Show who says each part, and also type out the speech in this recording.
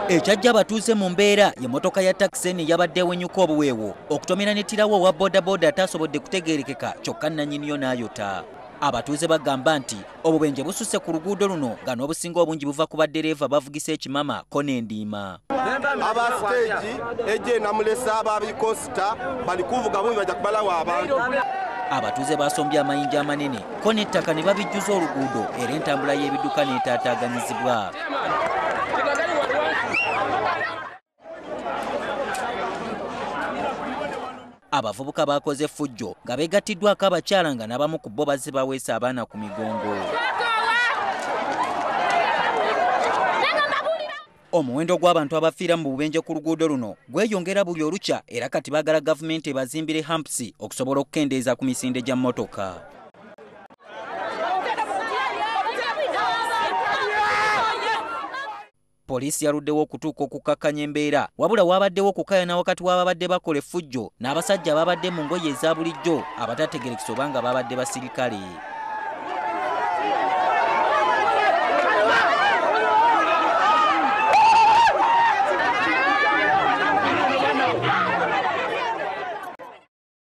Speaker 1: Ekyajja abatuuze mu mbeera ye motoka ya taxi eni yabadde ewenyuka obuweewo okutomera netirawo owa bodaboda atasobodde kutegeerekeka kyokka nannyiniyo n'ayota. Abatuuze bagamba nti obubenje bususse ku luguudo luno nga n'obusinga obungi buva ku baddereeva bavugisa ekimama ko n'endiima.
Speaker 2: Aba stage ejje namulesa ababikosita bali kuvuga bumbi bajja kubalawo abantu.
Speaker 1: Abatuuze basombye amayinja amanene ko n'ettaka ne babijjuza oluguudo era entambula y'ebidduka n'etaataaganyizibwa. Abavubuka bakoze fujjo nga beegattiddwako abakyala nga n'abamu ku bo bazze baweesa abaana ku migongo. Omuwendo gw'abantu abafiira mu bubenje ku luguudo luno gweyongera buli olukya era kati baagala gavumenti ebazimbire hampusi okusobola okukendeeza ku misinde gya motoka. Poliisi yaluddewo okutuuka okukakkanya embeera wabula waabaddewo okukaayana wakati w'ababadde bakola effujjo n'abasajja ababadde mu ngoye eza bulijjo abatategerekese oba nga babadde basirikale.